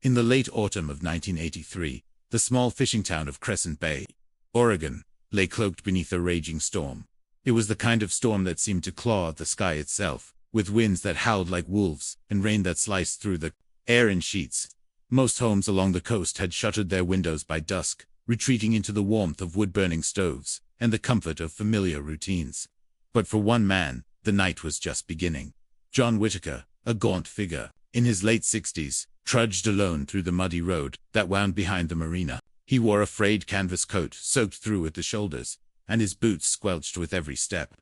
In the late autumn of 1983, the small fishing town of Crescent Bay, Oregon, lay cloaked beneath a raging storm. It was the kind of storm that seemed to claw at the sky itself, with winds that howled like wolves and rain that sliced through the air in sheets. Most homes along the coast had shuttered their windows by dusk, retreating into the warmth of wood-burning stoves and the comfort of familiar routines. But for one man, the night was just beginning. John Whitaker, a gaunt figure, in his late 60s, trudged alone through the muddy road that wound behind the marina. He wore a frayed canvas coat soaked through at the shoulders, and his boots squelched with every step.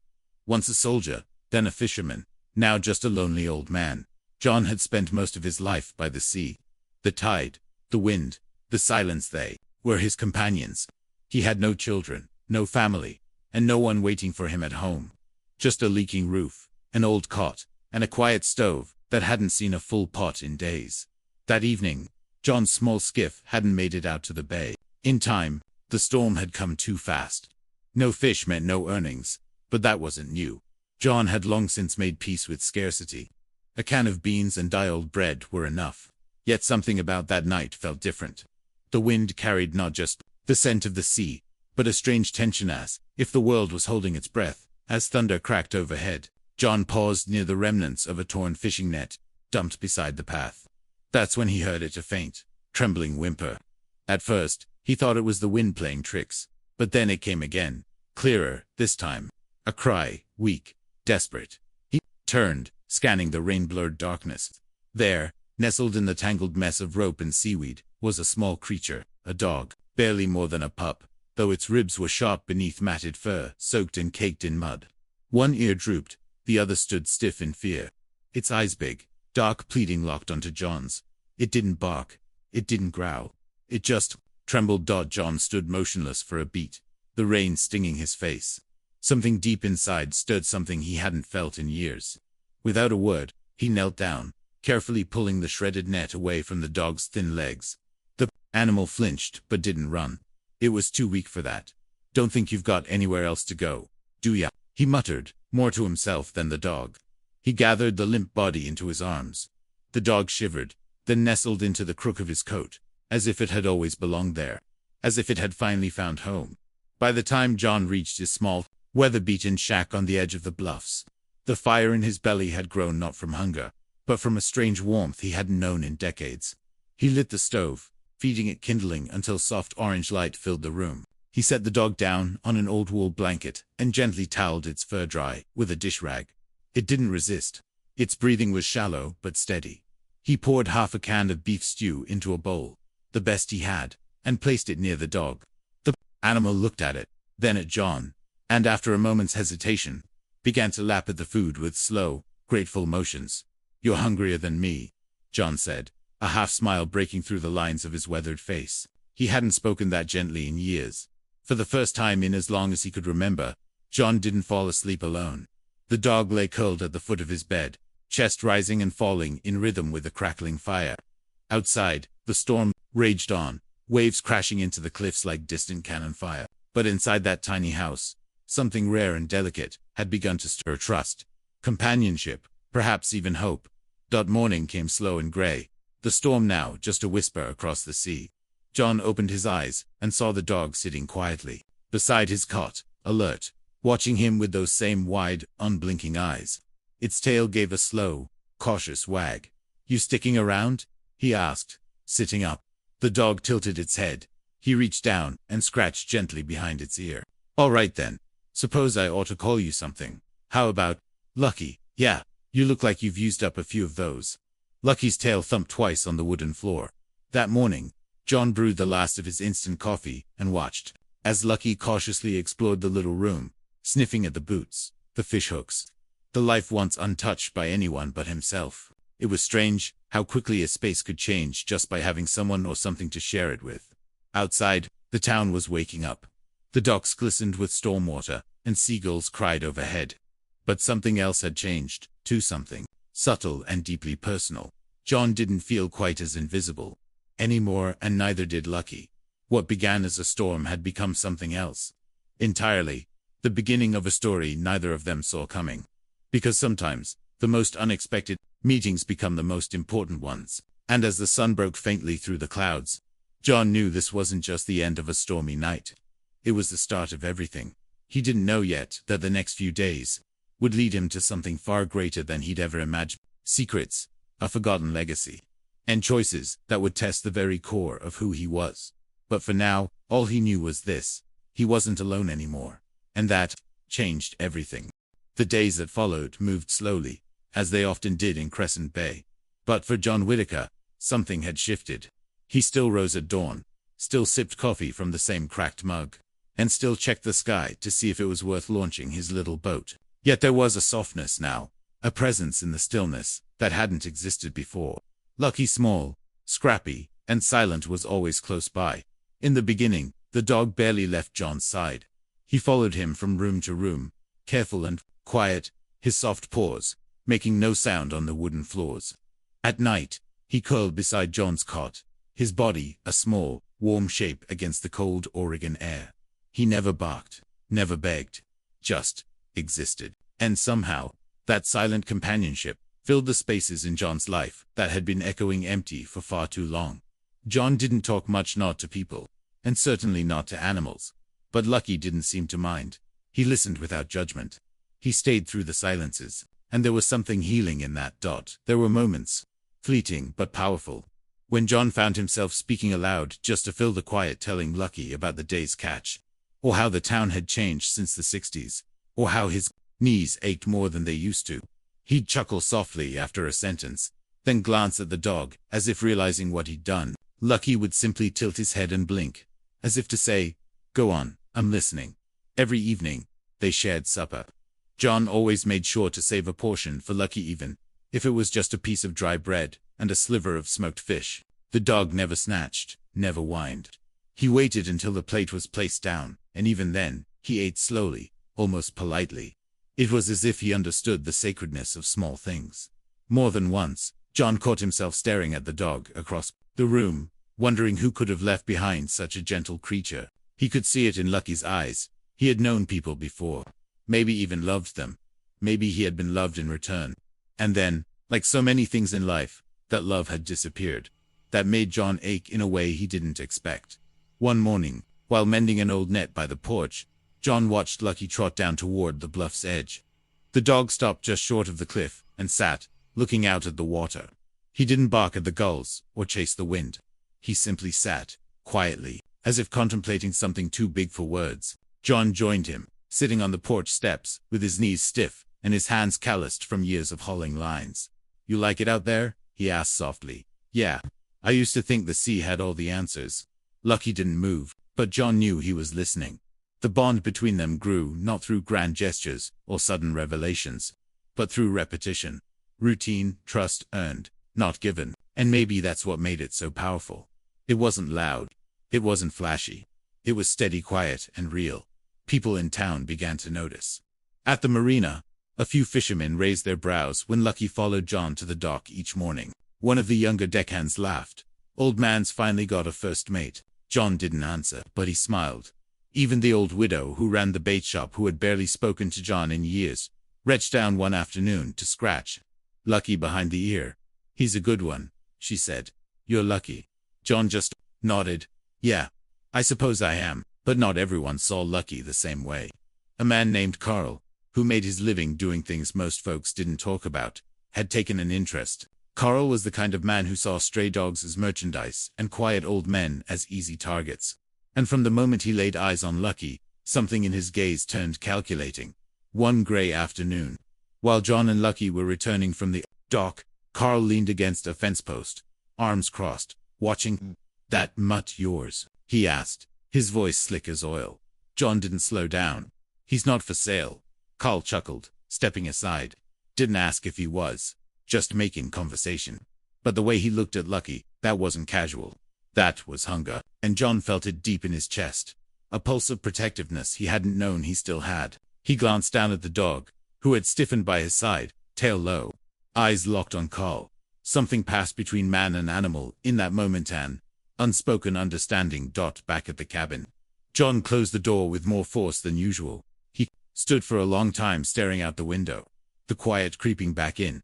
Once a soldier, then a fisherman, now just a lonely old man, John had spent most of his life by the sea. The tide, the wind, the silence, they were his companions. He had no children, no family, and no one waiting for him at home. Just a leaking roof, an old cot, and a quiet stove that hadn't seen a full pot in days. That evening, John's small skiff hadn't made it out to the bay. In time, the storm had come too fast. No fish meant no earnings, but that wasn't new. John had long since made peace with scarcity. A can of beans and dialed bread were enough. Yet something about that night felt different. The wind carried not just the scent of the sea, but a strange tension as if the world was holding its breath. As thunder cracked overhead, John paused near the remnants of a torn fishing net, dumped beside the path. That's when he heard it, a faint, trembling whimper. At first, he thought it was the wind playing tricks, but then it came again, clearer, this time. A cry, weak, desperate. He turned, scanning the rain-blurred darkness. There, nestled in the tangled mess of rope and seaweed, was a small creature, a dog, barely more than a pup, though its ribs were sharp beneath matted fur, soaked and caked in mud. One ear drooped, the other stood stiff in fear. Its eyes big, dark, pleading, locked onto John's. It didn't bark. It didn't growl. It just trembled. John stood motionless for a beat, the rain stinging his face. Something deep inside stirred, something he hadn't felt in years. Without a word, he knelt down, carefully pulling the shredded net away from the dog's thin legs. The animal flinched, but didn't run. It was too weak for that. "Don't think you've got anywhere else to go, do ya?" he muttered, more to himself than the dog. He gathered the limp body into his arms. The dog shivered, then nestled into the crook of his coat, as if it had always belonged there, as if it had finally found home. By the time John reached his small, weather-beaten shack on the edge of the bluffs, the fire in his belly had grown not from hunger, but from a strange warmth he hadn't known in decades. He lit the stove, feeding it kindling until soft orange light filled the room. He set the dog down on an old wool blanket and gently toweled its fur dry with a dish rag. It didn't resist. Its breathing was shallow but steady. He poured half a can of beef stew into a bowl, the best he had, and placed it near the dog. The animal looked at it, then at John, and after a moment's hesitation, began to lap at the food with slow, grateful motions. "You're hungrier than me," John said, a half-smile breaking through the lines of his weathered face. He hadn't spoken that gently in years. For the first time in as long as he could remember, John didn't fall asleep alone. The dog lay curled at the foot of his bed, chest rising and falling in rhythm with the crackling fire. Outside, the storm raged on, waves crashing into the cliffs like distant cannon fire. But inside that tiny house, something rare and delicate had begun to stir: trust, companionship, perhaps even hope. Morning came slow and gray, the storm now just a whisper across the sea. John opened his eyes and saw the dog sitting quietly beside his cot, alert, watching him with those same wide, unblinking eyes. Its tail gave a slow, cautious wag. "You sticking around?" he asked, sitting up. The dog tilted its head. He reached down and scratched gently behind its ear. "All right then. Suppose I ought to call you something. How about Lucky?" "Yeah, you look like you've used up a few of those." Lucky's tail thumped twice on the wooden floor. That morning, John brewed the last of his instant coffee and watched as Lucky cautiously explored the little room, sniffing at the boots, the fishhooks, the life once untouched by anyone but himself. It was strange how quickly a space could change just by having someone or something to share it with. Outside, the town was waking up. The docks glistened with storm water, and seagulls cried overhead. But something else had changed, too, something subtle and deeply personal. John didn't feel quite as invisible anymore, and neither did Lucky. What began as a storm had become something else entirely, the beginning of a story neither of them saw coming. Because sometimes, the most unexpected meetings become the most important ones. And as the sun broke faintly through the clouds, John knew this wasn't just the end of a stormy night. It was the start of everything. He didn't know yet that the next few days would lead him to something far greater than he'd ever imagined. Secrets, a forgotten legacy, and choices that would test the very core of who he was. But for now, all he knew was this: he wasn't alone anymore. And that changed everything. The days that followed moved slowly, as they often did in Crescent Bay. But for John Whitaker, something had shifted. He still rose at dawn, still sipped coffee from the same cracked mug, and still checked the sky to see if it was worth launching his little boat. Yet there was a softness now, a presence in the stillness that hadn't existed before. Lucky, small, scrappy, and silent, was always close by. In the beginning, the dog barely left John's side. He followed him from room to room, careful and quiet, his soft paws making no sound on the wooden floors. At night, he curled beside John's cot, his body a small, warm shape against the cold Oregon air. He never barked, never begged, just existed. And somehow, that silent companionship filled the spaces in John's life that had been echoing empty for far too long. John didn't talk much, not to people, and certainly not to animals. But Lucky didn't seem to mind. He listened without judgment. He stayed through the silences, and there was something healing in that. There were moments, fleeting but powerful, when John found himself speaking aloud just to fill the quiet, telling Lucky about the day's catch, or how the town had changed since the 60s, or how his knees ached more than they used to. He'd chuckle softly after a sentence, then glance at the dog, as if realizing what he'd done. Lucky would simply tilt his head and blink, as if to say, "Go on, I'm listening." Every evening, they shared supper. John always made sure to save a portion for Lucky, even if it was just a piece of dry bread and a sliver of smoked fish. The dog never snatched, never whined. He waited until the plate was placed down, and even then, he ate slowly, almost politely. It was as if he understood the sacredness of small things. More than once, John caught himself staring at the dog across the room, wondering who could have left behind such a gentle creature. He could see it in Lucky's eyes. He had known people before, maybe even loved them. Maybe he had been loved in return. And then, like so many things in life, that love had disappeared. That made John ache in a way he didn't expect. One morning, while mending an old net by the porch, John watched Lucky trot down toward the bluff's edge. The dog stopped just short of the cliff and sat, looking out at the water. He didn't bark at the gulls or chase the wind. He simply sat, quietly, as if contemplating something too big for words. John joined him, sitting on the porch steps, with his knees stiff and his hands calloused from years of hauling lines. "You like it out there?" he asked softly. "Yeah. I used to think the sea had all the answers." Lucky didn't move, but John knew he was listening. The bond between them grew not through grand gestures or sudden revelations, but through repetition. Routine, trust earned, not given. And maybe that's what made it so powerful. It wasn't loud. It wasn't flashy. It was steady, quiet, and real. People in town began to notice. At the marina, a few fishermen raised their brows when Lucky followed John to the dock each morning. One of the younger deckhands laughed. "Old man's finally got a first mate." John didn't answer, but he smiled. Even the old widow who ran the bait shop, who had barely spoken to John in years, reached down one afternoon to scratch Lucky behind the ear. "He's a good one," she said. "You're lucky." John just nodded. "Yeah, I suppose I am." But not everyone saw Lucky the same way. A man named Carl, who made his living doing things most folks didn't talk about, had taken an interest. Carl was the kind of man who saw stray dogs as merchandise and quiet old men as easy targets. And from the moment he laid eyes on Lucky, something in his gaze turned calculating. One gray afternoon, while John and Lucky were returning from the dock, Carl leaned against a fence post, arms crossed, watching. "That mutt yours?" he asked, his voice slick as oil. John didn't slow down. "He's not for sale." Carl chuckled, stepping aside. "Didn't ask if he was. Just making conversation." But the way he looked at Lucky, that wasn't casual. That was hunger, and John felt it deep in his chest. A pulse of protectiveness he hadn't known he still had. He glanced down at the dog, who had stiffened by his side, tail low, eyes locked on Carl. Something passed between man and animal in that moment, an unspoken understanding. Back at the cabin, John closed the door with more force than usual. He stood for a long time staring out the window, the quiet creeping back in.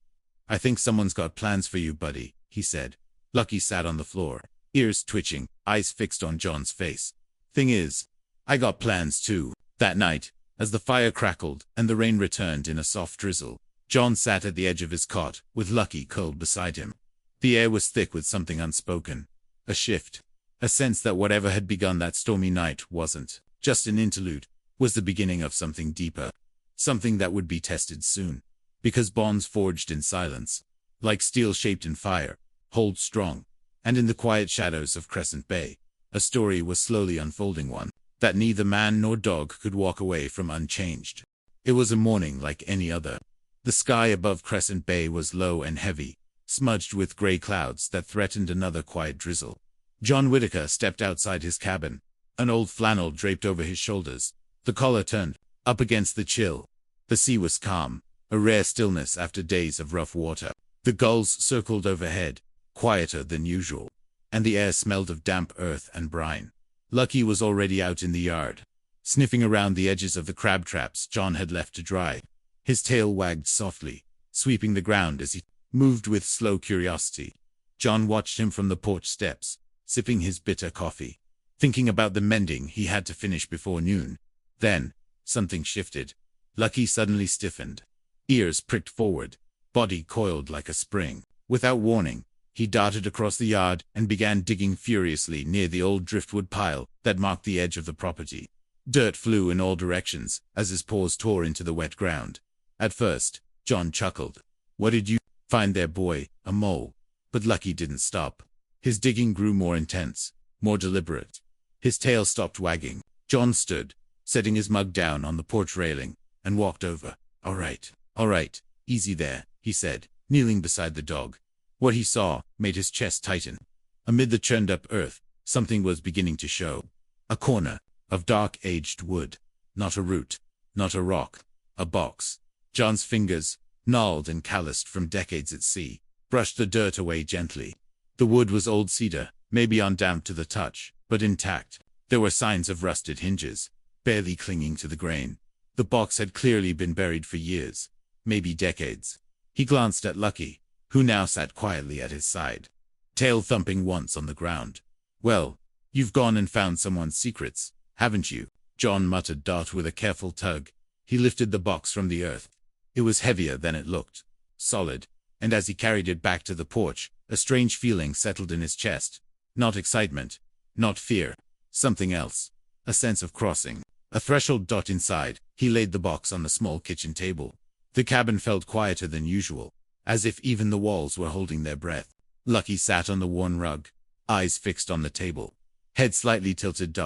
"I think someone's got plans for you, buddy," he said. Lucky sat on the floor, ears twitching, eyes fixed on John's face. Thing is, I got plans too. That night, as the fire crackled and the rain returned in a soft drizzle, John sat at the edge of his cot, with Lucky curled beside him. The air was thick with something unspoken. A shift. A sense that whatever had begun that stormy night wasn't just an interlude, was the beginning of something deeper. Something that would be tested soon. Because bonds forged in silence, like steel shaped in fire, hold strong. And in the quiet shadows of Crescent Bay, a story was slowly unfolding, one that neither man nor dog could walk away from unchanged. It was a morning like any other. The sky above Crescent Bay was low and heavy, smudged with gray clouds that threatened another quiet drizzle. John Whitaker stepped outside his cabin, an old flannel draped over his shoulders, the collar turned up against the chill. The sea was calm, a rare stillness after days of rough water. The gulls circled overhead, quieter than usual, and the air smelled of damp earth and brine. Lucky was already out in the yard, sniffing around the edges of the crab traps John had left to dry. His tail wagged softly, sweeping the ground as he moved with slow curiosity. John watched him from the porch steps, sipping his bitter coffee, thinking about the mending he had to finish before noon. Then, something shifted. Lucky suddenly stiffened. Ears pricked forward, body coiled like a spring. Without warning, he darted across the yard and began digging furiously near the old driftwood pile that marked the edge of the property. Dirt flew in all directions as his paws tore into the wet ground. At first, John chuckled. "What did you find there, boy? A mole?" But Lucky didn't stop. His digging grew more intense, more deliberate. His tail stopped wagging. John stood, setting his mug down on the porch railing, and walked over. All right, easy there," he said, kneeling beside the dog. What he saw made his chest tighten. Amid the churned-up earth, something was beginning to show. A corner of dark, aged wood. Not a root, not a rock, a box. John's fingers, gnarled and calloused from decades at sea, brushed the dirt away gently. The wood was old cedar, maybe undamp to the touch, but intact. There were signs of rusted hinges, barely clinging to the grain. The box had clearly been buried for years, maybe decades. He glanced at Lucky, who now sat quietly at his side, tail thumping once on the ground. "Well, you've gone and found someone's secrets, haven't you?" John muttered with a careful tug. He lifted the box from the earth. It was heavier than it looked, solid, and as he carried it back to the porch, a strange feeling settled in his chest. Not excitement, not fear, something else. A sense of crossing. A threshold. Inside, he laid the box on the small kitchen table. The cabin felt quieter than usual, as if even the walls were holding their breath. Lucky sat on the worn rug, eyes fixed on the table, head slightly tilted.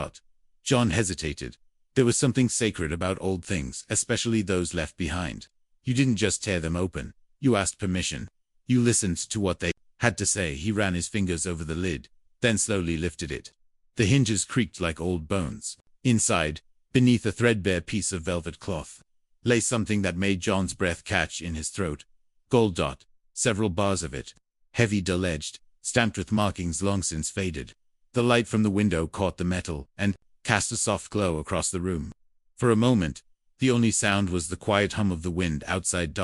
John hesitated. There was something sacred about old things, especially those left behind. You didn't just tear them open. You asked permission. You listened to what they had to say. He ran his fingers over the lid, then slowly lifted it. The hinges creaked like old bones. Inside, beneath a threadbare piece of velvet cloth, lay something that made John's breath catch in his throat. Gold. Several bars of it, heavy, dull-edged, stamped with markings long since faded. The light from the window caught the metal and cast a soft glow across the room. For a moment, the only sound was the quiet hum of the wind outside.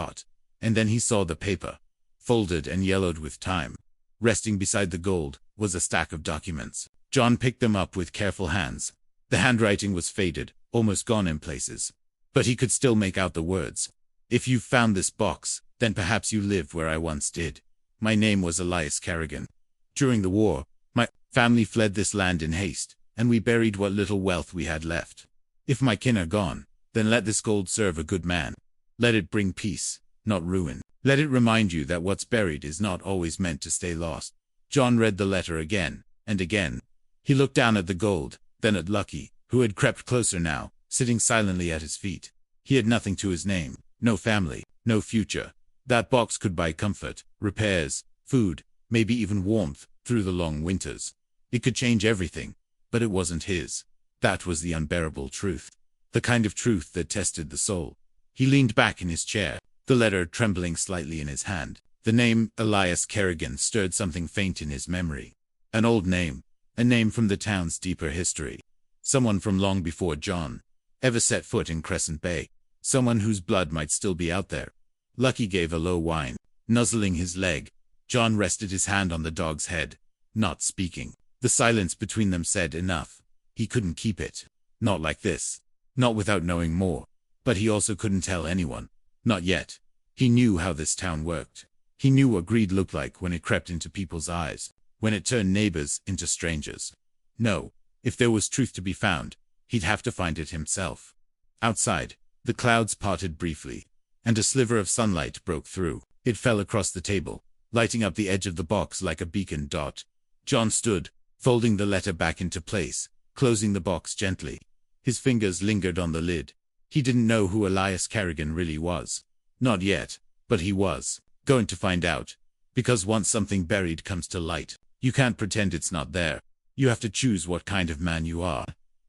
And then he saw the paper, folded and yellowed with time. Resting beside the gold was a stack of documents. John picked them up with careful hands. The handwriting was faded, almost gone in places, but he could still make out the words. "If you've found this box, then perhaps you lived where I once did. My name was Elias Kerrigan. During the war, my family fled this land in haste, and we buried what little wealth we had left. If my kin are gone, then let this gold serve a good man. Let it bring peace, not ruin. Let it remind you that what's buried is not always meant to stay lost." John read the letter again and again. He looked down at the gold, then at Lucky, who had crept closer now, sitting silently at his feet. He had nothing to his name, no family, no future. That box could buy comfort, repairs, food, maybe even warmth, through the long winters. It could change everything, but it wasn't his. That was the unbearable truth. The kind of truth that tested the soul. He leaned back in his chair, the letter trembling slightly in his hand. The name Elias Kerrigan stirred something faint in his memory. An old name, a name from the town's deeper history. Someone from long before John ever set foot in Crescent Bay. Someone whose blood might still be out there. Lucky gave a low whine, nuzzling his leg. John rested his hand on the dog's head, not speaking. The silence between them said enough. He couldn't keep it. Not like this. Not without knowing more. But he also couldn't tell anyone. Not yet. He knew how this town worked. He knew what greed looked like when it crept into people's eyes, when it turned neighbors into strangers. No, if there was truth to be found, he'd have to find it himself. Outside, the clouds parted briefly, and a sliver of sunlight broke through. It fell across the table, lighting up the edge of the box like a beacon dot. John stood, folding the letter back into place, closing the box gently. His fingers lingered on the lid. He didn't know who Elias Kerrigan really was. Not yet, but he was going to find out. Because once something buried comes to light, you can't pretend it's not there. You have to choose what kind of man you are.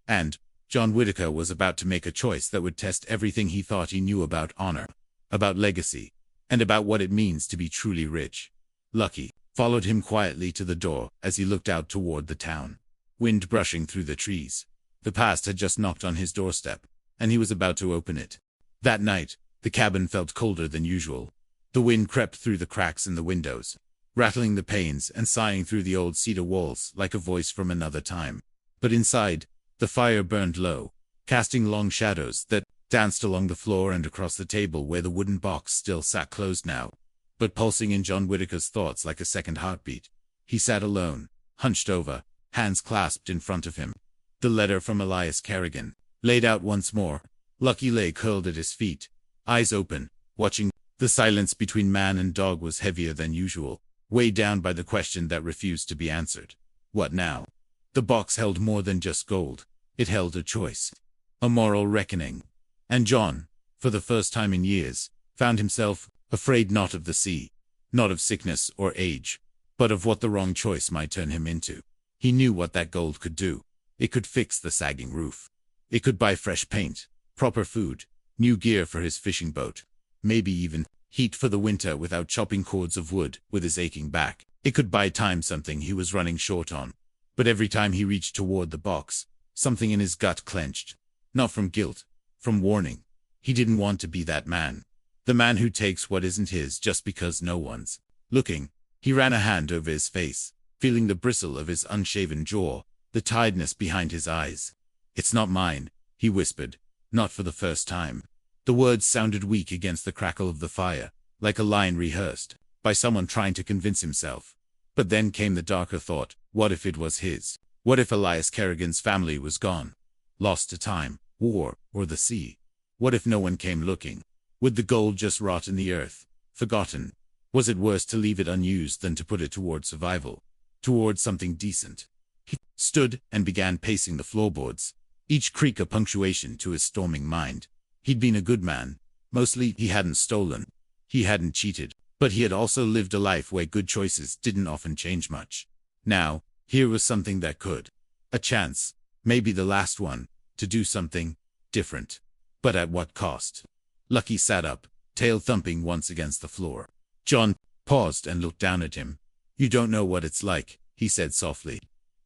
And John Whitaker was about to make a choice that would test everything he thought he knew about honor, about legacy, and about what it means to be truly rich. Lucky followed him quietly to the door as he looked out toward the town. Wind brushing through the trees. The past had just knocked on his doorstep, and he was about to open it. That night, the cabin felt colder than usual. The wind crept through the cracks in the windows, rattling the panes and sighing through the old cedar walls like a voice from another time. But inside, the fire burned low, casting long shadows that danced along the floor and across the table where the wooden box still sat closed now, but pulsing in John Whitaker's thoughts like a second heartbeat. He sat alone, hunched over, hands clasped in front of him. The letter from Elias Kerrigan, laid out once more. Lucky lay curled at his feet, eyes open, watching. The silence between man and dog was heavier than usual, weighed down by the question that refused to be answered. What now? The box held more than just gold. It held a choice, a moral reckoning. And John, for the first time in years, found himself afraid not of the sea, not of sickness or age, but of what the wrong choice might turn him into. He knew what that gold could do. It could fix the sagging roof. It could buy fresh paint, proper food, new gear for his fishing boat, maybe even heat for the winter without chopping cords of wood with his aching back. It could buy time, something he was running short on. But every time he reached toward the box, something in his gut clenched. Not from guilt, from warning. He didn't want to be that man. The man who takes what isn't his just because no one's looking. He ran a hand over his face, feeling the bristle of his unshaven jaw, the tiredness behind his eyes. "It's not mine," he whispered, not for the first time. The words sounded weak against the crackle of the fire, like a line rehearsed by someone trying to convince himself. But then came the darker thought, what if it was his? What if Elias Kerrigan's family was gone? Lost to time, war, or the sea? What if no one came looking? Would the gold just rot in the earth, forgotten? Was it worse to leave it unused than to put it toward survival, toward something decent? He stood and began pacing the floorboards, each creak a punctuation to his storming mind. He'd been a good man. Mostly, he hadn't stolen. He hadn't cheated. But he had also lived a life where good choices didn't often change much. Now, here was something that could. A chance, maybe the last one, to do something different. But at what cost? Lucky sat up, tail thumping once against the floor. John paused and looked down at him. "You don't know what it's like," he said softly.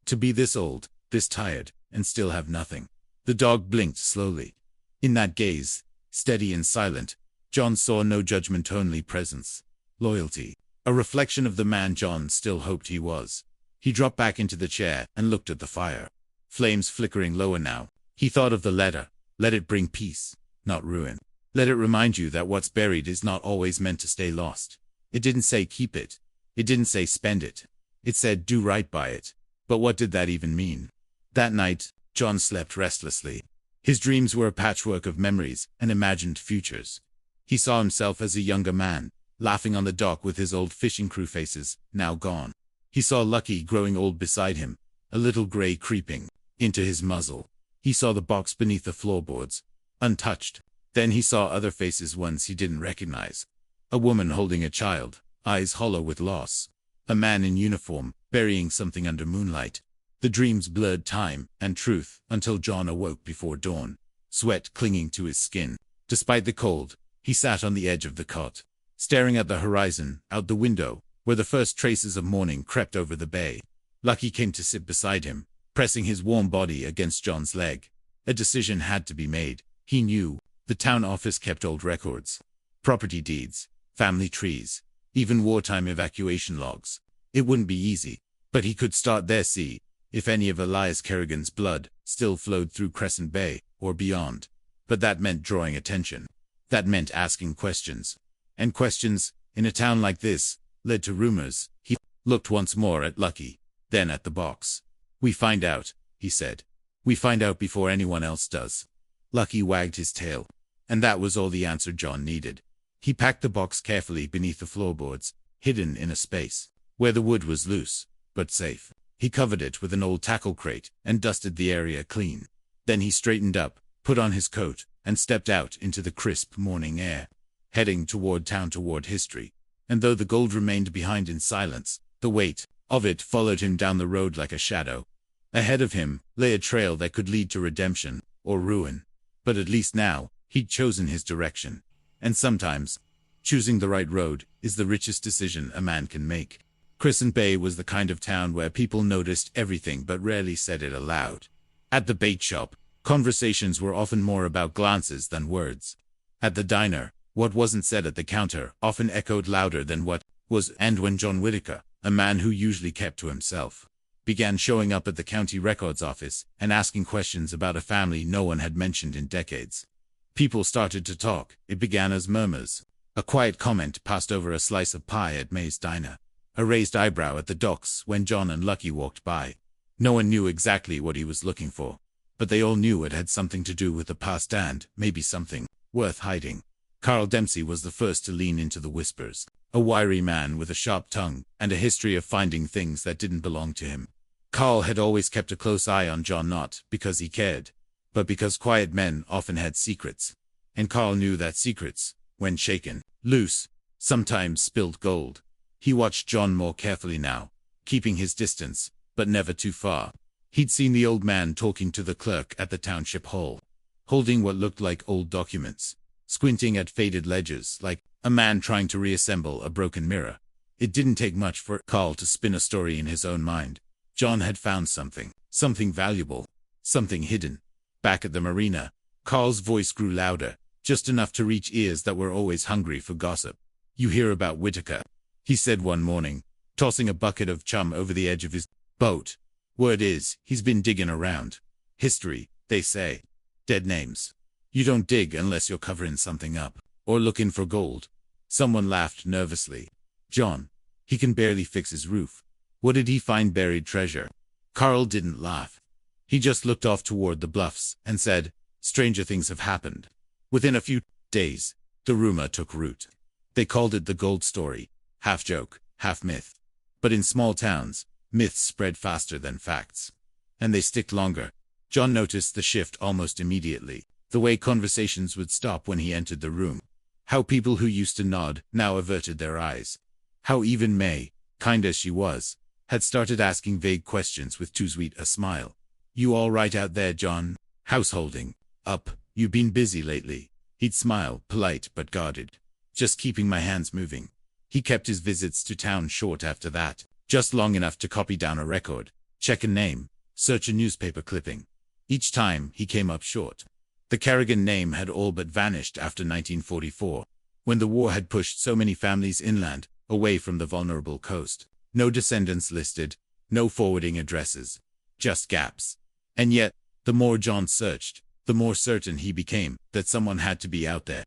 "To be this old, this tired, and still have nothing." The dog blinked slowly. In that gaze, steady and silent, John saw no judgment, only presence. Loyalty. A reflection of the man John still hoped he was. He dropped back into the chair and looked at the fire. Flames flickering lower now. He thought of the letter. Let it bring peace, not ruin. Let it remind you that what's buried is not always meant to stay lost. It didn't say keep it. It didn't say spend it. It said do right by it. But what did that even mean? That night, John slept restlessly. His dreams were a patchwork of memories and imagined futures. He saw himself as a younger man, laughing on the dock with his old fishing crew faces, now gone. He saw Lucky growing old beside him, a little gray creeping into his muzzle. He saw the box beneath the floorboards, untouched. Then he saw other faces, ones he didn't recognize. A woman holding a child, eyes hollow with loss. A man in uniform, burying something under moonlight. The dreams blurred time and truth until John awoke before dawn, sweat clinging to his skin. Despite the cold, he sat on the edge of the cot, staring at the horizon, out the window, where the first traces of morning crept over the bay. Lucky came to sit beside him, pressing his warm body against John's leg. A decision had to be made. He knew. The town office kept old records. Property deeds, family trees. even wartime evacuation logs. It wouldn't be easy, but he could start there, see if any of Elias Kerrigan's blood still flowed through Crescent Bay or beyond. But that meant drawing attention. That meant asking questions. And questions, in a town like this, led to rumors. He looked once more at Lucky, then at the box. "We find out," he said. "We find out before anyone else does." Lucky wagged his tail. And that was all the answer John needed. He packed the box carefully beneath the floorboards, hidden in a space where the wood was loose, but safe. He covered it with an old tackle crate and dusted the area clean. Then he straightened up, put on his coat, and stepped out into the crisp morning air, heading toward town, toward history. And though the gold remained behind in silence, the weight of it followed him down the road like a shadow. Ahead of him lay a trail that could lead to redemption or ruin. But at least now, he'd chosen his direction. And sometimes, choosing the right road is the richest decision a man can make. Crescent Bay was the kind of town where people noticed everything but rarely said it aloud. At the bait shop, conversations were often more about glances than words. At the diner, what wasn't said at the counter often echoed louder than what was. And when John Whitaker, a man who usually kept to himself, began showing up at the county records office and asking questions about a family no one had mentioned in decades, people started to talk. It began as murmurs. A quiet comment passed over a slice of pie at May's diner. A raised eyebrow at the docks when John and Lucky walked by. No one knew exactly what he was looking for, but they all knew it had something to do with the past and, maybe, something worth hiding. Carl Dempsey was the first to lean into the whispers. A wiry man with a sharp tongue and a history of finding things that didn't belong to him. Carl had always kept a close eye on John, not because he cared, but because quiet men often had secrets. And Carl knew that secrets, when shaken loose, sometimes spilled gold. He watched John more carefully now, keeping his distance, but never too far. He'd seen the old man talking to the clerk at the township hall, holding what looked like old documents, squinting at faded ledgers like a man trying to reassemble a broken mirror. It didn't take much for Carl to spin a story in his own mind. John had found something valuable, something hidden. Back at the marina, Carl's voice grew louder, just enough to reach ears that were always hungry for gossip. "You hear about Whitaker?" he said one morning, tossing a bucket of chum over the edge of his boat. "Word is, he's been digging around. History, they say. Dead names. You don't dig unless you're covering something up, or looking for gold." Someone laughed nervously. "John, he can barely fix his roof. What did he find? Buried treasure?" Carl didn't laugh. He just looked off toward the bluffs and said, "Stranger things have happened." Within a few days, the rumor took root. They called it the gold story, half joke, half myth. But in small towns, myths spread faster than facts. And they stick longer. John noticed the shift almost immediately. The way conversations would stop when he entered the room. How people who used to nod now averted their eyes. How even May, kind as she was, had started asking vague questions with too sweet a smile. "You all right out there, John? Householding up? You been busy lately?" He'd smile, polite but guarded. "Just keeping my hands moving." He kept his visits to town short after that, just long enough to copy down a record, check a name, search a newspaper clipping. Each time, he came up short. The Kerrigan name had all but vanished after 1944, when the war had pushed so many families inland, away from the vulnerable coast. No descendants listed, no forwarding addresses, just gaps. And yet, the more John searched, the more certain he became that someone had to be out there.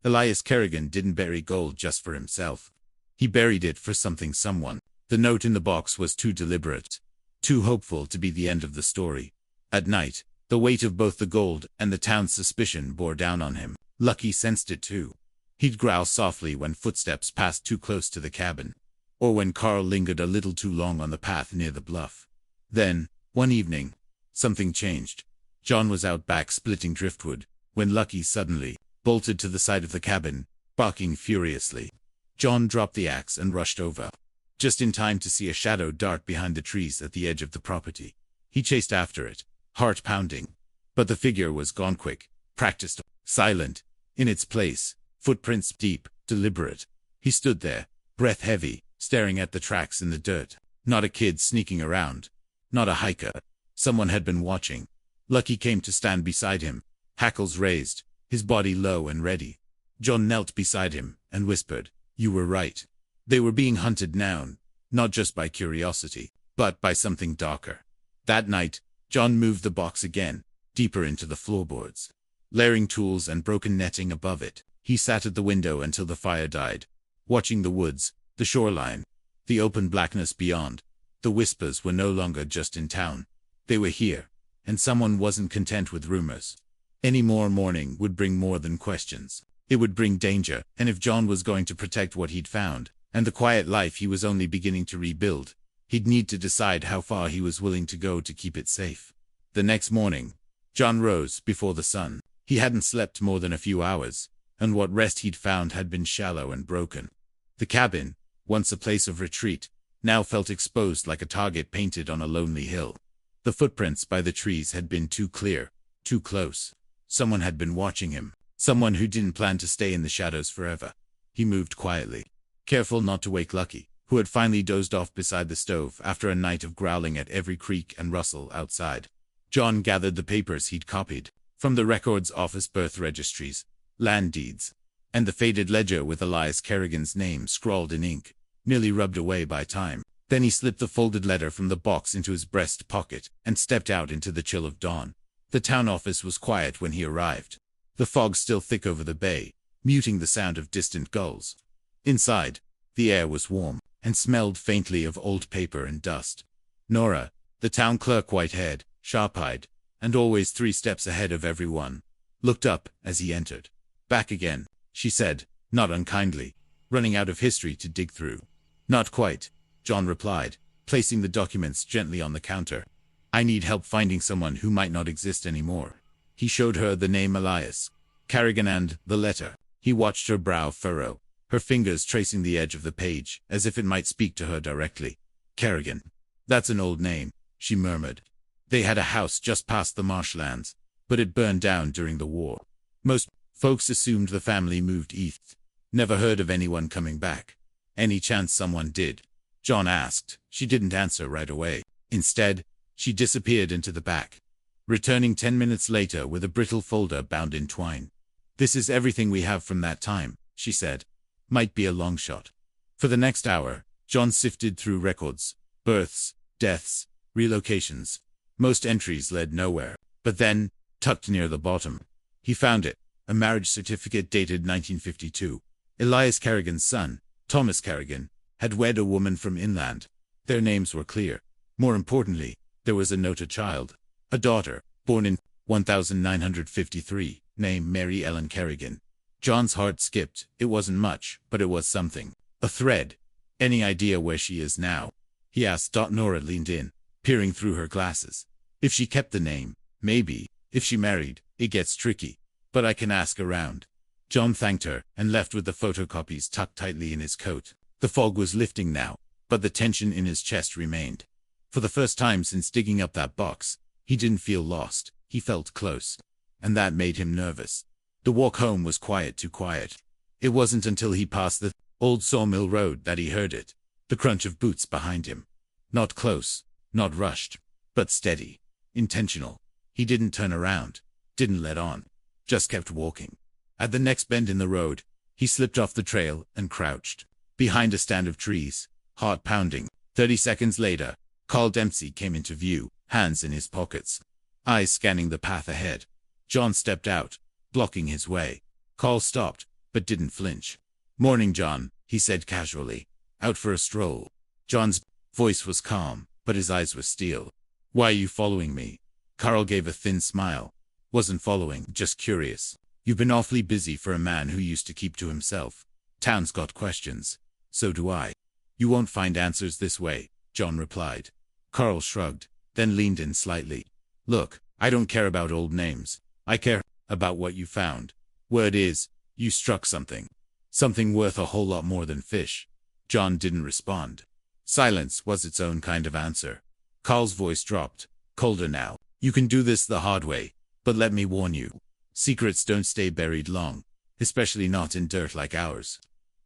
Elias Kerrigan didn't bury gold just for himself. He buried it for something, someone. The note in the box was too deliberate, too hopeful to be the end of the story. At night, the weight of both the gold and the town's suspicion bore down on him. Lucky sensed it too. He'd growl softly when footsteps passed too close to the cabin, or when Carl lingered a little too long on the path near the bluff. Then, one evening, something changed. John was out back splitting driftwood, when Lucky suddenly bolted to the side of the cabin, barking furiously. John dropped the axe and rushed over, just in time to see a shadow dart behind the trees at the edge of the property. He chased after it, heart pounding. But the figure was gone quick, practiced, silent, in its place, footprints deep, deliberate. He stood there, breath heavy, staring at the tracks in the dirt. Not a kid sneaking around. Not a hiker. Someone had been watching. Lucky came to stand beside him, hackles raised, his body low and ready. John knelt beside him and whispered, "You were right. They were being hunted now, not just by curiosity, but by something darker. That night, John moved the box again, deeper into the floorboards. Layering tools and broken netting above it, he sat at the window until the fire died, watching the woods, the shoreline, the open blackness beyond. The whispers were no longer just in town. They were here, and someone wasn't content with rumors. Any more mourning would bring more than questions. It would bring danger, and if John was going to protect what he'd found, and the quiet life he was only beginning to rebuild, he'd need to decide how far he was willing to go to keep it safe. The next morning, John rose before the sun. He hadn't slept more than a few hours, and what rest he'd found had been shallow and broken. The cabin, once a place of retreat, now felt exposed like a target painted on a lonely hill. The footprints by the trees had been too clear, too close. Someone had been watching him, someone who didn't plan to stay in the shadows forever. He moved quietly, careful not to wake Lucky, who had finally dozed off beside the stove after a night of growling at every creak and rustle outside. John gathered the papers he'd copied, from the records office, birth registries, land deeds, and the faded ledger with Elias Kerrigan's name scrawled in ink, nearly rubbed away by time. Then he slipped the folded letter from the box into his breast pocket and stepped out into the chill of dawn. The town office was quiet when he arrived, the fog still thick over the bay, muting the sound of distant gulls. Inside, the air was warm and smelled faintly of old paper and dust. Nora, the town clerk, white-haired, sharp-eyed, and always 3 steps ahead of everyone, looked up as he entered. "Back again," she said, not unkindly, running out of history to dig through. "Not quite," John replied, placing the documents gently on the counter. "I need help finding someone who might not exist anymore." He showed her the name Elias Kerrigan and the letter. He watched her brow furrow, her fingers tracing the edge of the page, as if it might speak to her directly. "Kerrigan. That's an old name," she murmured. "They had a house just past the marshlands, but it burned down during the war. Most folks assumed the family moved east. Never heard of anyone coming back." "Any chance someone did?" John asked. She didn't answer right away. Instead, she disappeared into the back, returning 10 minutes later with a brittle folder bound in twine. "This is everything we have from that time," she said. "Might be a long shot." For the next hour, John sifted through records, births, deaths, relocations. Most entries led nowhere. But then, tucked near the bottom, he found it, a marriage certificate dated 1952. Elias Kerrigan's son, Thomas Kerrigan, had wed a woman from inland. Their names were clear. More importantly, there was a noted child, a daughter, born in 1953, named Mary Ellen Kerrigan. John's heart skipped. It wasn't much, but it was something. A thread. "Any idea where she is now?" he asked. Nora leaned in, peering through her glasses. "If she kept the name, maybe. If she married, it gets tricky. But I can ask around." John thanked her and left with the photocopies tucked tightly in his coat. The fog was lifting now, but the tension in his chest remained. For the first time since digging up that box, he didn't feel lost. He felt close. And that made him nervous. The walk home was quiet, too quiet. It wasn't until he passed the old sawmill road that he heard it. The crunch of boots behind him. Not close, not rushed, but steady, intentional. He didn't turn around, didn't let on, just kept walking. At the next bend in the road, he slipped off the trail and crouched behind a stand of trees, heart pounding. 30 seconds later, Carl Dempsey came into view, hands in his pockets, eyes scanning the path ahead. John stepped out, blocking his way. Carl stopped, but didn't flinch. "Morning, John," he said casually. "Out for a stroll?" John's voice was calm, but his eyes were steel. "Why are you following me?" Carl gave a thin smile. "Wasn't following, just curious. You've been awfully busy for a man who used to keep to himself. Town's got questions. So do I." "You won't find answers this way," John replied. Carl shrugged, then leaned in slightly. "Look, I don't care about old names. I care about what you found. Word is, you struck something. Something worth a whole lot more than fish." John didn't respond. Silence was its own kind of answer. Carl's voice dropped, colder now. "You can do this the hard way, but let me warn you. Secrets don't stay buried long, especially not in dirt like ours."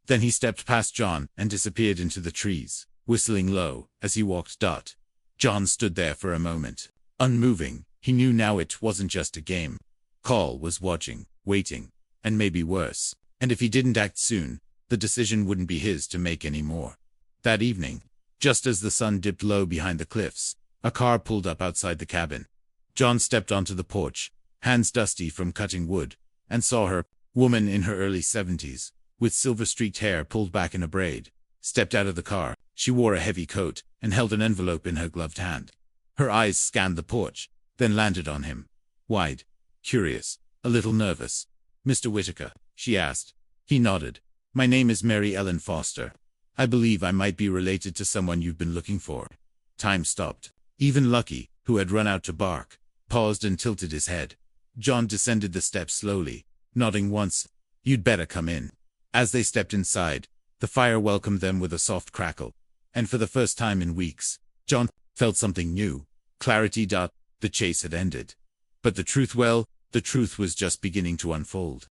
Then he stepped past John and disappeared into the trees, whistling low as he walked. John stood there for a moment, unmoving. He knew now it wasn't just a game. Carl was watching, waiting, and maybe worse. And if he didn't act soon, The decision wouldn't be his to make anymore. That evening, just as the sun dipped low behind the cliffs, a car pulled up outside the cabin. John stepped onto the porch, hands dusty from cutting wood, and saw her, woman in her early 70s, with silver-streaked hair pulled back in a braid, stepped out of the car. She wore a heavy coat and held an envelope in her gloved hand. Her eyes scanned the porch, then landed on him. Wide, curious, a little nervous. "Mr. Whitaker?" she asked. He nodded. "My name is Mary Ellen Foster. I believe I might be related to someone you've been looking for." Time stopped. Even Lucky, who had run out to bark, paused and tilted his head. John descended the steps slowly, nodding once. "You'd better come in." As they stepped inside, the fire welcomed them with a soft crackle. And for the first time in weeks, John felt something new. Clarity. The chase had ended. But the truth was just beginning to unfold.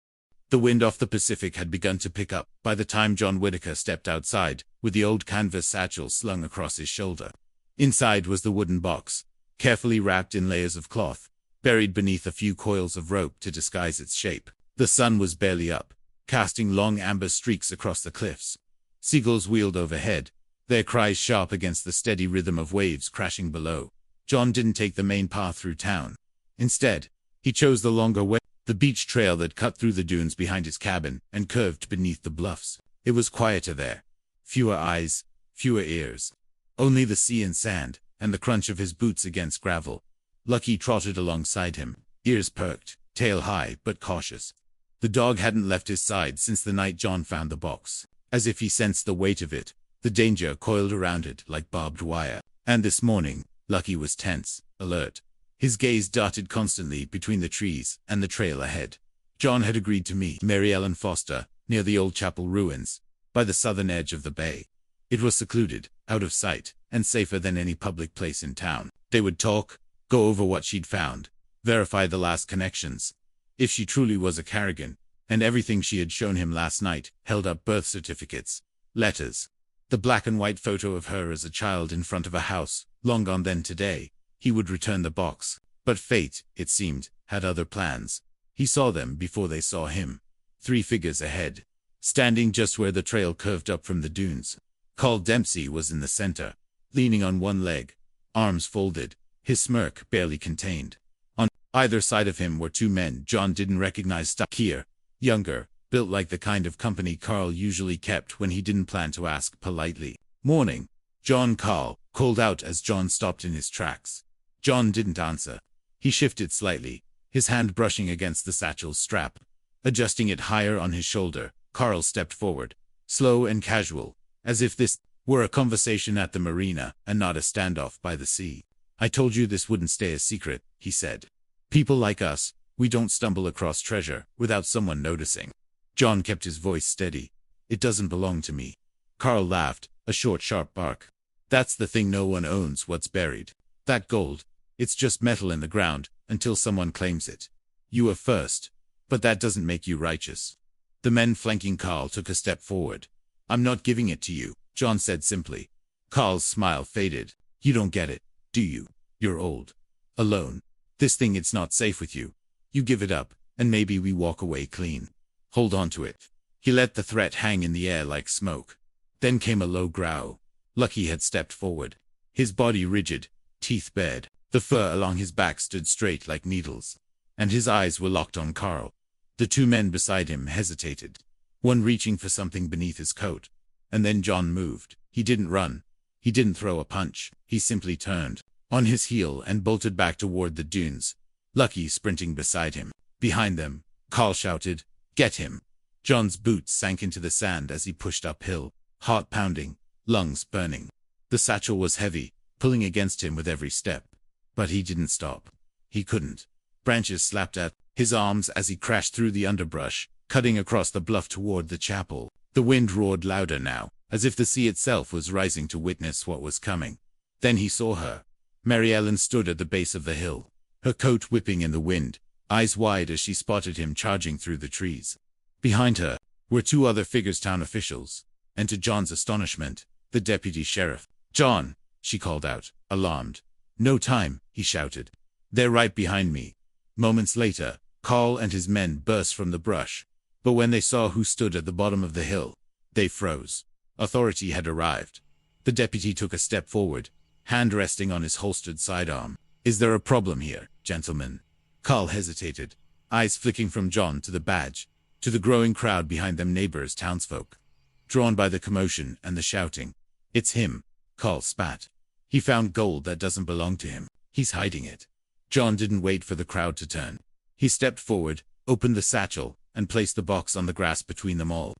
The wind off the Pacific had begun to pick up by the time John Whitaker stepped outside, with the old canvas satchel slung across his shoulder. Inside was the wooden box, carefully wrapped in layers of cloth, buried beneath a few coils of rope to disguise its shape. The sun was barely up, casting long amber streaks across the cliffs. Seagulls wheeled overhead, their cries sharp against the steady rhythm of waves crashing below. John didn't take the main path through town. Instead, he chose the longer way, the beach trail that cut through the dunes behind his cabin and curved beneath the bluffs. It was quieter there. Fewer eyes, fewer ears. Only the sea and sand, and the crunch of his boots against gravel. Lucky trotted alongside him, ears perked, tail high but cautious. The dog hadn't left his side since the night John found the box. As if he sensed the weight of it, the danger coiled around it like barbed wire. And this morning, Lucky was tense, alert. His gaze darted constantly between the trees and the trail ahead. John had agreed to meet Mary Ellen Foster near the old chapel ruins, by the southern edge of the bay. It was secluded, out of sight, and safer than any public place in town. They would talk, go over what she'd found, verify the last connections. If she truly was a Carrigan, and everything she had shown him last night held up birth certificates, letters, the black and white photo of her as a child in front of a house, long gone then today, he would return the box. But fate, it seemed, had other plans. He saw them before they saw him. 3 figures ahead, standing just where the trail curved up from the dunes. Carl Dempsey was in the center, leaning on one leg, arms folded, his smirk barely contained. On either side of him were 2 men John didn't recognize. Here, younger, built like the kind of company Carl usually kept when he didn't plan to ask politely. "Morning, John," Carl called out as John stopped in his tracks. John didn't answer. He shifted slightly, his hand brushing against the satchel's strap. Adjusting it higher on his shoulder, Carl stepped forward, slow and casual, as if this were a conversation at the marina and not a standoff by the sea. "I told you this wouldn't stay a secret," he said. "People like us, we don't stumble across treasure without someone noticing." John kept his voice steady. "It doesn't belong to me." Carl laughed, a short, sharp bark. "That's the thing, no one owns what's buried. That gold, it's just metal in the ground until someone claims it. You were first, but that doesn't make you righteous." The men flanking Carl took a step forward. "I'm not giving it to you," John said simply. Carl's smile faded. "You don't get it, do you? You're old. Alone. This thing, it's not safe with you. You give it up, and maybe we walk away clean. Hold on to it." He let the threat hang in the air like smoke. Then came a low growl. Lucky had stepped forward, his body rigid, teeth bared. The fur along his back stood straight like needles, and his eyes were locked on Carl. The 2 men beside him hesitated, one reaching for something beneath his coat. And then John moved. He didn't run. He didn't throw a punch. He simply turned on his heel and bolted back toward the dunes, Lucky sprinting beside him. Behind them, Carl shouted, "Get him!" John's boots sank into the sand as he pushed uphill, heart pounding, lungs burning. The satchel was heavy, pulling against him with every step. But he didn't stop. He couldn't. Branches slapped at his arms as he crashed through the underbrush, cutting across the bluff toward the chapel. The wind roared louder now, as if the sea itself was rising to witness what was coming. Then he saw her. Mary Ellen stood at the base of the hill, her coat whipping in the wind, eyes wide as she spotted him charging through the trees. Behind her were 2 other figures, town officials, and to John's astonishment, the deputy sheriff. "John," she called out, alarmed. "No time," he shouted. "They're right behind me." Moments later, Carl and his men burst from the brush. But when they saw who stood at the bottom of the hill, They froze. Authority had arrived. The deputy took a step forward, hand resting on his holstered sidearm. "Is there a problem here, gentlemen?" Carl hesitated, eyes flicking from John to the badge, to the growing crowd behind them, neighbors, townsfolk. Drawn by the commotion and the shouting. "It's him," Carl spat. "He found gold that doesn't belong to him. He's hiding it." John didn't wait for the crowd to turn. He stepped forward, opened the satchel, and placed the box on the grass between them all.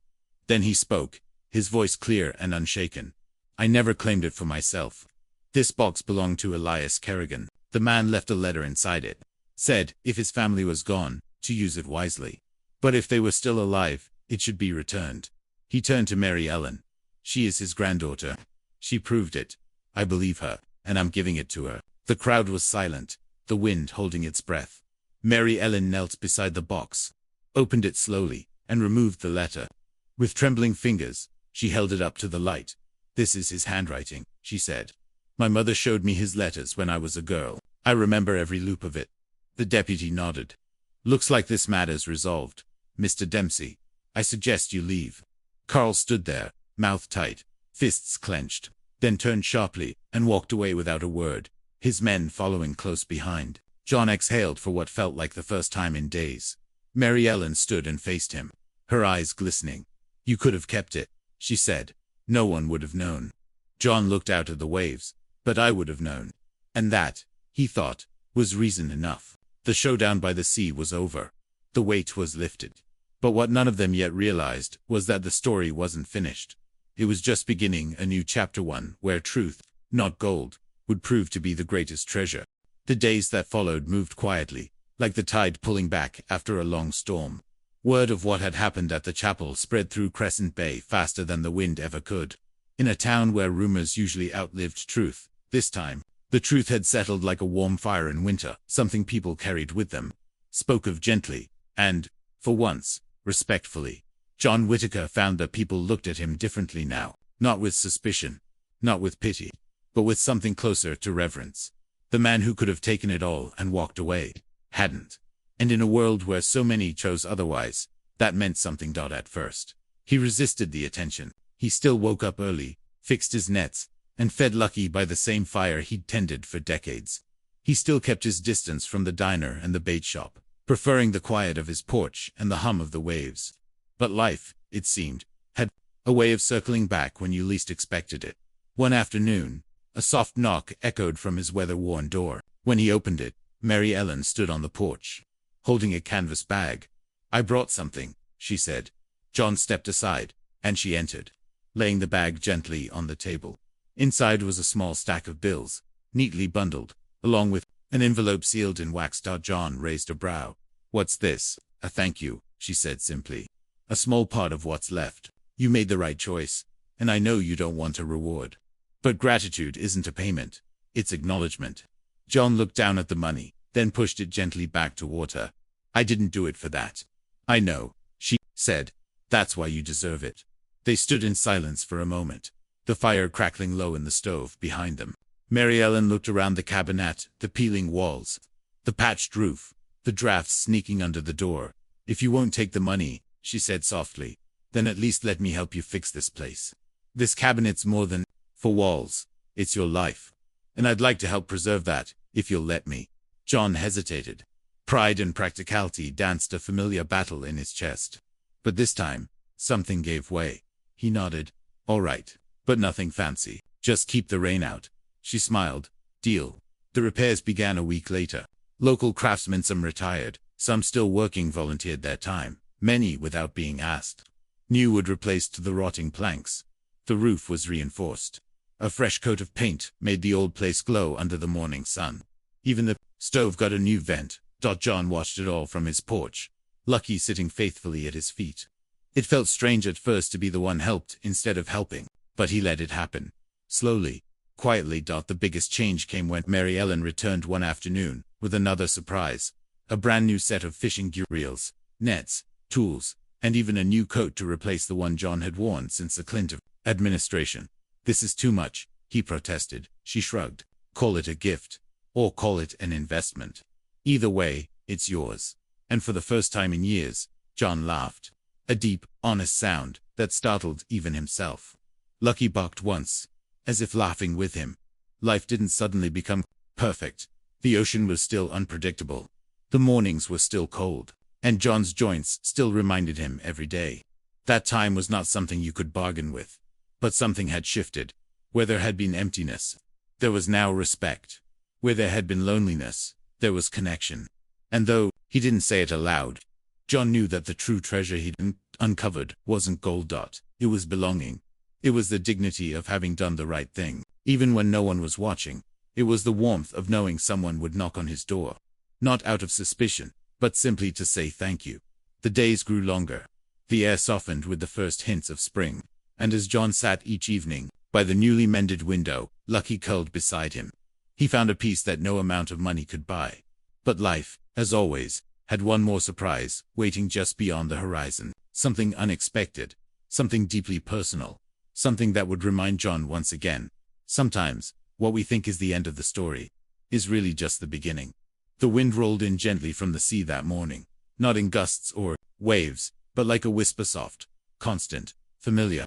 Then he spoke, his voice clear and unshaken. "I never claimed it for myself. This box belonged to Elias Kerrigan. The man left a letter inside it. Said, if his family was gone, to use it wisely. But if they were still alive, it should be returned." He turned to Mary Ellen. "She is his granddaughter. She proved it. I believe her, and I'm giving it to her." The crowd was silent, the wind holding its breath. Mary Ellen knelt beside the box, opened it slowly, and removed the letter. With trembling fingers, she held it up to the light. "This is his handwriting," she said. "My mother showed me his letters when I was a girl. I remember every loop of it." The deputy nodded. "Looks like this matter's resolved. Mr. Dempsey, I suggest you leave." Carl stood there, mouth tight, fists clenched, then turned sharply and walked away without a word, his men following close behind. John exhaled for what felt like the first time in days. Mary Ellen stood and faced him, her eyes glistening. "You could have kept it," she said. "No one would have known." John looked out at the waves. "But I would have known." And that, he thought, was reason enough. The showdown by the sea was over. The weight was lifted. But what none of them yet realized was that the story wasn't finished. It was just beginning a new chapter, one where truth, not gold, would prove to be the greatest treasure. The days that followed moved quietly, like the tide pulling back after a long storm. Word of what had happened at the chapel spread through Crescent Bay faster than the wind ever could. In a town where rumors usually outlived truth, this time, the truth had settled like a warm fire in winter, something people carried with them, spoke of gently, and, for once, respectfully. John Whitaker found that people looked at him differently now, not with suspicion, not with pity, but with something closer to reverence. The man who could have taken it all and walked away, hadn't. And in a world where so many chose otherwise, that meant something. At first, he resisted the attention. He still woke up early, fixed his nets, and fed Lucky by the same fire he'd tended for decades. He still kept his distance from the diner and the bait shop, preferring the quiet of his porch and the hum of the waves. But life, it seemed, had a way of circling back when you least expected it. One afternoon, a soft knock echoed from his weather-worn door. When he opened it, Mary Ellen stood on the porch, holding a canvas bag. "I brought something," she said. John stepped aside, and she entered, laying the bag gently on the table. Inside was a small stack of bills, neatly bundled, along with an envelope sealed in wax. John raised a brow. "What's this?" "A thank you," she said simply. "A small part of what's left. You made the right choice, and I know you don't want a reward. But gratitude isn't a payment, it's acknowledgement." John looked down at the money, then pushed it gently back toward her. "I didn't do it for that." "I know," she said. "That's why you deserve it." They stood in silence for a moment, the fire crackling low in the stove behind them. Mary Ellen looked around the cabin at the peeling walls, the patched roof, the drafts sneaking under the door. "If you won't take the money," she said softly, "then at least let me help you fix this place. This cabinet's more than for walls, it's your life. And I'd like to help preserve that, if you'll let me." John hesitated. Pride and practicality danced a familiar battle in his chest. But this time, something gave way. He nodded. "All right, but nothing fancy. Just keep the rain out." She smiled. "Deal." The repairs began a week later. Local craftsmen, some retired, some still working, volunteered their time, many without being asked. New wood replaced the rotting planks. The roof was reinforced. A fresh coat of paint made the old place glow under the morning sun. Even the stove got a new vent. John watched it all from his porch, Lucky sitting faithfully at his feet. It felt strange at first to be the one helped instead of helping, but he let it happen. Slowly, quietly. The biggest change came when Mary Ellen returned one afternoon with another surprise. A brand new set of fishing gear, reels, nets, tools, and even a new coat to replace the one John had worn since the Clinton administration. "This is too much," he protested. She shrugged. "Call it a gift, or call it an investment. Either way, it's yours." And for the first time in years, John laughed. A deep, honest sound that startled even himself. Lucky barked once, as if laughing with him. Life didn't suddenly become perfect. The ocean was still unpredictable. The mornings were still cold, and John's joints still reminded him every day. That time was not something you could bargain with. But something had shifted. Where there had been emptiness, there was now respect. Where there had been loneliness, there was connection. And though he didn't say it aloud, John knew that the true treasure he'd uncovered wasn't gold. It was belonging. It was the dignity of having done the right thing, even when no one was watching. It was the warmth of knowing someone would knock on his door. Not out of suspicion, but simply to say thank you. The days grew longer. The air softened with the first hints of spring. And as John sat each evening, by the newly mended window, Lucky curled beside him, he found a peace that no amount of money could buy. But life, as always, had one more surprise, waiting just beyond the horizon. Something unexpected. Something deeply personal. Something that would remind John once again. Sometimes, what we think is the end of the story is really just the beginning. The wind rolled in gently from the sea that morning, not in gusts or waves, but like a whisper, soft, constant, familiar.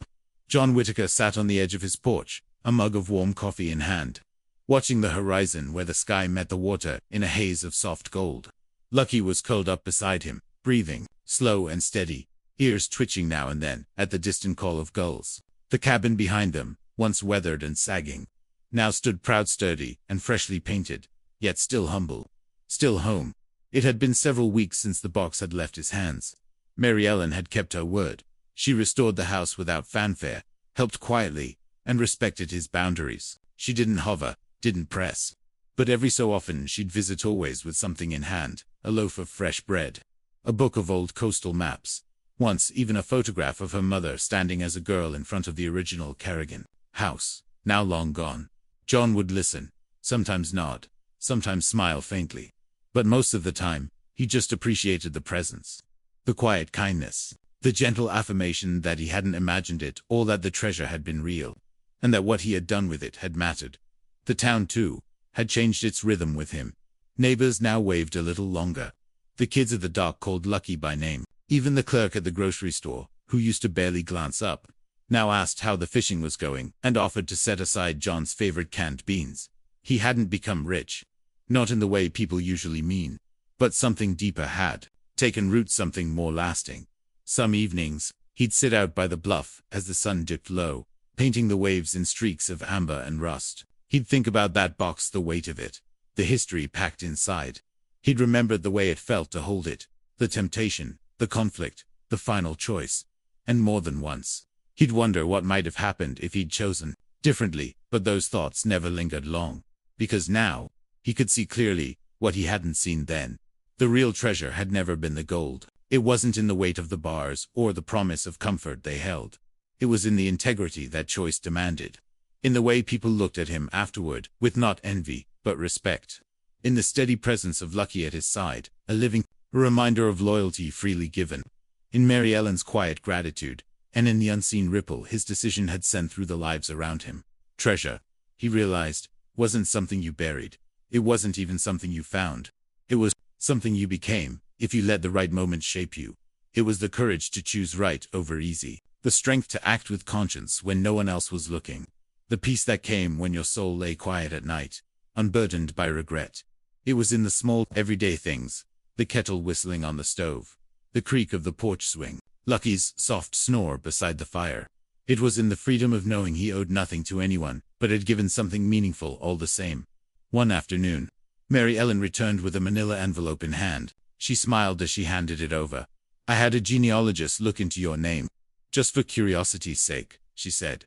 John Whitaker sat on the edge of his porch, a mug of warm coffee in hand, watching the horizon where the sky met the water in a haze of soft gold. Lucky was curled up beside him, breathing, slow and steady, ears twitching now and then at the distant call of gulls. The cabin behind them, once weathered and sagging, now stood proud, sturdy, and freshly painted, yet still humble. Still home. It had been several weeks since the box had left his hands. Mary Ellen had kept her word. She restored the house without fanfare, helped quietly, and respected his boundaries. She didn't hover, didn't press. But every so often she'd visit, always with something in hand, a loaf of fresh bread, a book of old coastal maps, once even a photograph of her mother standing as a girl in front of the original Carrigan house, now long gone. John would listen, sometimes nod, sometimes smile faintly. But most of the time, he just appreciated the presence. The quiet kindness. The gentle affirmation that he hadn't imagined it, or that the treasure had been real, and that what he had done with it had mattered. The town, too, had changed its rhythm with him. Neighbors now waved a little longer. The kids of the dock called Lucky by name. Even the clerk at the grocery store, who used to barely glance up, now asked how the fishing was going and offered to set aside John's favorite canned beans. He hadn't become rich. Not in the way people usually mean. But something deeper had taken root, something more lasting. Some evenings, he'd sit out by the bluff as the sun dipped low, painting the waves in streaks of amber and rust. He'd think about that box, the weight of it, the history packed inside. He'd remembered the way it felt to hold it, the temptation, the conflict, the final choice. And more than once, he'd wonder what might have happened if he'd chosen differently, but those thoughts never lingered long. Because now, he could see clearly what he hadn't seen then. The real treasure had never been the gold. It wasn't in the weight of the bars or the promise of comfort they held. It was in the integrity that choice demanded. In the way people looked at him afterward, with not envy, but respect. In the steady presence of Lucky at his side, a living reminder of loyalty freely given. In Mary Ellen's quiet gratitude, and in the unseen ripple his decision had sent through the lives around him. Treasure, he realized, wasn't something you buried. It wasn't even something you found. It was something you became, if you let the right moment shape you. It was the courage to choose right over easy, the strength to act with conscience when no one else was looking, the peace that came when your soul lay quiet at night, unburdened by regret. It was in the small, everyday things, the kettle whistling on the stove, the creak of the porch swing, Lucky's soft snore beside the fire. It was in the freedom of knowing he owed nothing to anyone, but had given something meaningful all the same. One afternoon, Mary Ellen returned with a manila envelope in hand. She smiled as she handed it over. "I had a genealogist look into your name, just for curiosity's sake," she said.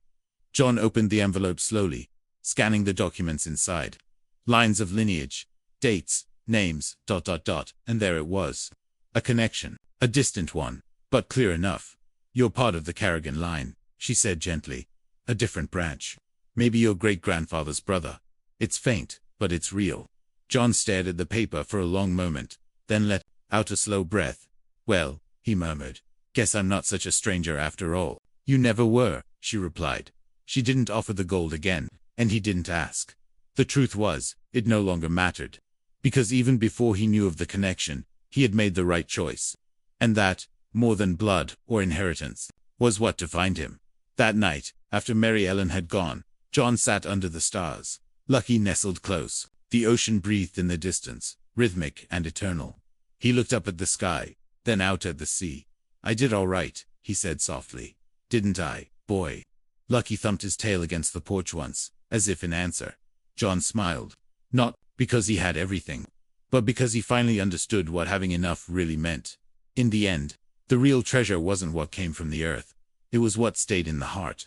John opened the envelope slowly, scanning the documents inside. Lines of lineage, dates, names, ... and there it was. A connection, a distant one, but clear enough. "You're part of the Carrigan line," she said gently. "A different branch. Maybe your great-grandfather's brother. It's faint, but it's real." John stared at the paper for a long moment, then let out a slow breath. "Well," he murmured, "guess I'm not such a stranger after all." "You never were," she replied. She didn't offer the gold again, and he didn't ask. The truth was, it no longer mattered. Because even before he knew of the connection, he had made the right choice. And that more than blood or inheritance, was what defined him. That night, after Mary Ellen had gone, John sat under the stars. Lucky nestled close. The ocean breathed in the distance, rhythmic and eternal. He looked up at the sky, then out at the sea. "I did all right," he said softly. "Didn't I, boy?" Lucky thumped his tail against the porch once, as if in answer. John smiled. Not because he had everything, but because he finally understood what having enough really meant. In the end, the real treasure wasn't what came from the earth. It was what stayed in the heart.